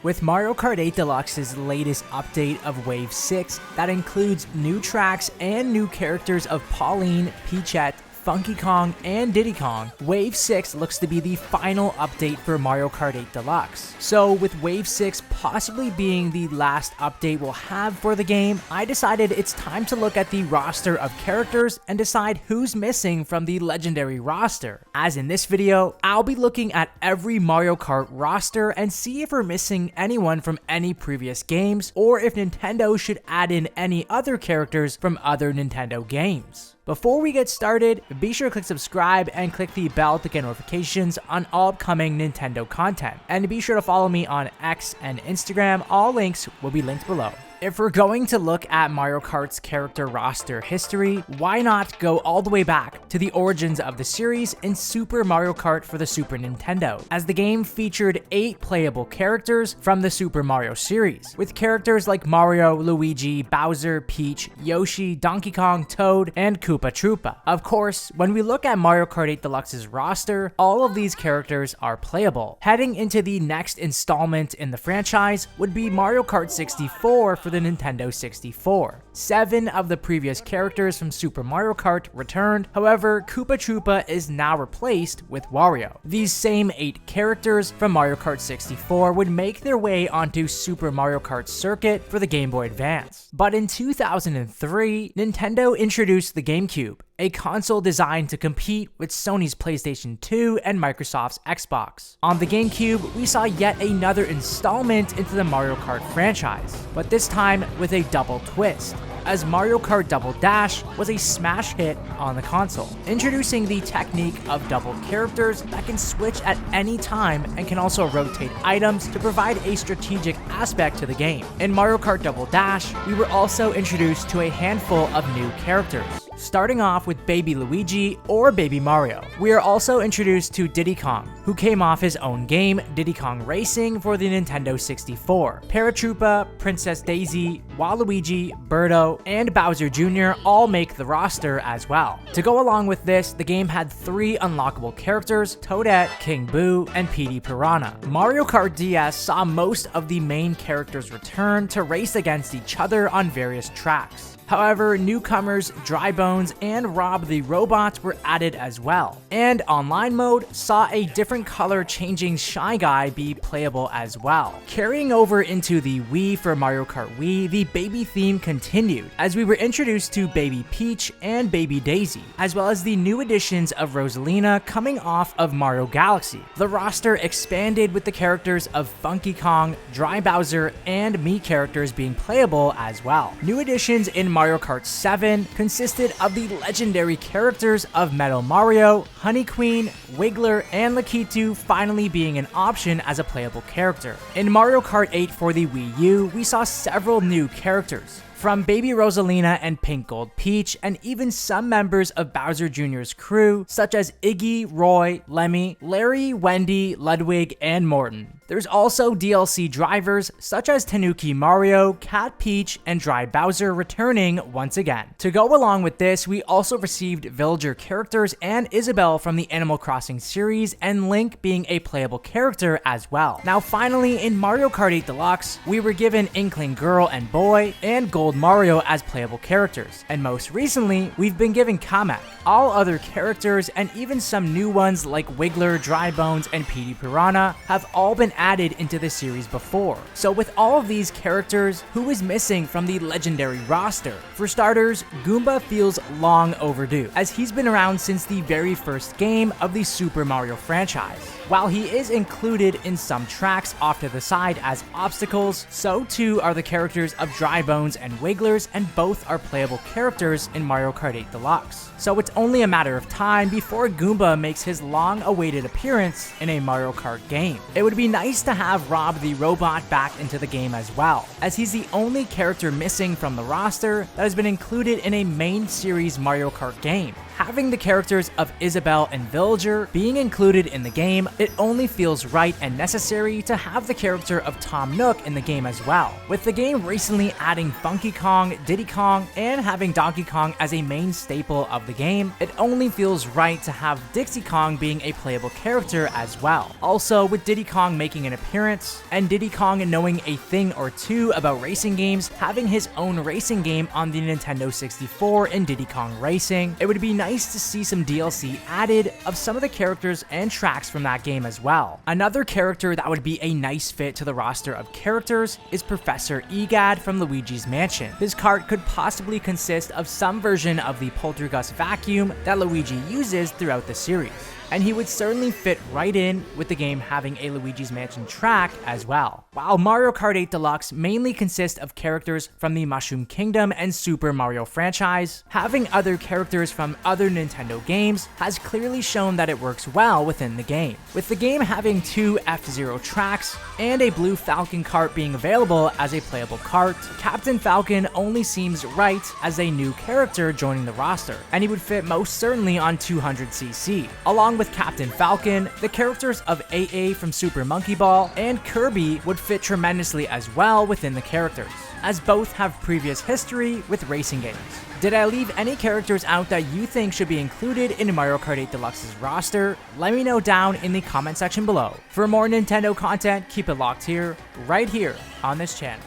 With Mario Kart 8 Deluxe's latest update of Wave 6 that includes new tracks and new characters of Pauline, Peachette, Funky Kong, and Diddy Kong, Wave 6 looks to be the final update for Mario Kart 8 Deluxe. So with Wave 6 possibly being the last update we'll have for the game, I decided it's time to look at the roster of characters and decide who's missing from the legendary roster. As in this video, I'll be looking at every Mario Kart roster and see if we're missing anyone from any previous games, or if Nintendo should add in any other characters from other Nintendo games. Before we get started, be sure to click subscribe and click the bell to get notifications on all upcoming Nintendo content. And be sure to follow me on X and Instagram, all links will be linked below. If we're going to look at Mario Kart's character roster history, why not go all the way back to the origins of the series in Super Mario Kart for the Super Nintendo, as the game featured 8 playable characters from the Super Mario series, with characters like Mario, Luigi, Bowser, Peach, Yoshi, Donkey Kong, Toad, and Koopa Troopa. Of course, when we look at Mario Kart 8 Deluxe's roster, all of these characters are playable. Heading into the next installment in the franchise would be Mario Kart 64 for the Nintendo 64. 7 of the previous characters from Super Mario Kart returned, however, Koopa Troopa is now replaced with Wario. These same 8 characters from Mario Kart 64 would make their way onto Super Mario Kart Circuit for the Game Boy Advance. But in 2003, Nintendo introduced the GameCube, a console designed to compete with Sony's PlayStation 2 and Microsoft's Xbox. On the GameCube, we saw yet another installment into the Mario Kart franchise, but this time with a double twist, as Mario Kart Double Dash was a smash hit on the console, introducing the technique of double characters that can switch at any time and can also rotate items to provide a strategic aspect to the game. In Mario Kart Double Dash, we were also introduced to a handful of new characters, starting off with Baby Luigi or Baby Mario. We are also introduced to Diddy Kong, who came off his own game, Diddy Kong Racing, for the Nintendo 64. Paratroopa, Princess Daisy, Waluigi, Birdo, and Bowser Jr. all make the roster as well. To go along with this, the game had 3 unlockable characters: Toadette, King Boo, and Petey Piranha. Mario Kart DS saw most of the main characters return to race against each other on various tracks. However, newcomers Dry Bones and Rob the Robot were added as well. And online mode saw a different color changing Shy Guy be playable as well. Carrying over into the Wii for Mario Kart Wii, the baby theme continued, as we were introduced to Baby Peach and Baby Daisy, as well as the new additions of Rosalina coming off of Mario Galaxy. The roster expanded with the characters of Funky Kong, Dry Bowser, and Mii characters being playable as well. New additions in Mario Kart 7 consisted of the legendary characters of Metal Mario, Honey Queen, Wiggler, and Lakitu finally being an option as a playable character. In Mario Kart 8 for the Wii U, we saw several new characters, from Baby Rosalina and Pink Gold Peach, and even some members of Bowser Jr.'s crew, such as Iggy, Roy, Lemmy, Larry, Wendy, Ludwig, and Morton. There's also DLC drivers such as Tanuki Mario, Cat Peach, and Dry Bowser returning once again. To go along with this, we also received villager characters and Isabelle from the Animal Crossing series, and Link being a playable character as well. Now finally, in Mario Kart 8 Deluxe, we were given Inkling Girl and Boy, and Gold Mario as playable characters. And most recently, we've been given Kamek. All other characters, and even some new ones like Wiggler, Dry Bones, and Petey Piranha, have all been added into the series before. So with all of these characters, who is missing from the legendary roster? For starters, Goomba feels long overdue, as he's been around since the very first game of the Super Mario franchise. While he is included in some tracks off to the side as obstacles, so too are the characters of Dry Bones and Wigglers, and both are playable characters in Mario Kart 8 Deluxe. So it's only a matter of time before Goomba makes his long-awaited appearance in a Mario Kart game. It would be nice to have Rob the Robot back into the game as well, as he's the only character missing from the roster that has been included in a main series Mario Kart game. Having the characters of Isabelle and Villager being included in the game, it only feels right and necessary to have the character of Tom Nook in the game as well. With the game recently adding Funky Kong, Diddy Kong, and having Donkey Kong as a main staple of the game, it only feels right to have Dixie Kong being a playable character as well. Also, with Diddy Kong making an appearance, and Diddy Kong knowing a thing or two about racing games, having his own racing game on the Nintendo 64 in Diddy Kong Racing, it would be nice to see some DLC added of some of the characters and tracks from that game as well. Another character that would be a nice fit to the roster of characters is Professor Egad from Luigi's Mansion. His cart could possibly consist of some version of the Poltergust vacuum that Luigi uses throughout the series, and he would certainly fit right in with the game having a Luigi's Mansion track as well. While Mario Kart 8 Deluxe mainly consists of characters from the Mushroom Kingdom and Super Mario franchise, having other characters from other Nintendo games has clearly shown that it works well within the game. With the game having 2 F-Zero tracks and a Blue Falcon cart being available as a playable cart, Captain Falcon only seems right as a new character joining the roster, and he would fit most certainly on 200cc. Along with Captain Falcon, the characters of AA from Super Monkey Ball and Kirby would fit tremendously as well within the characters, as both have previous history with racing games. Did I leave any characters out that you think should be included in Mario Kart 8 Deluxe's roster? Let me know down in the comment section below. For more Nintendo content, keep it locked here, right here on this channel.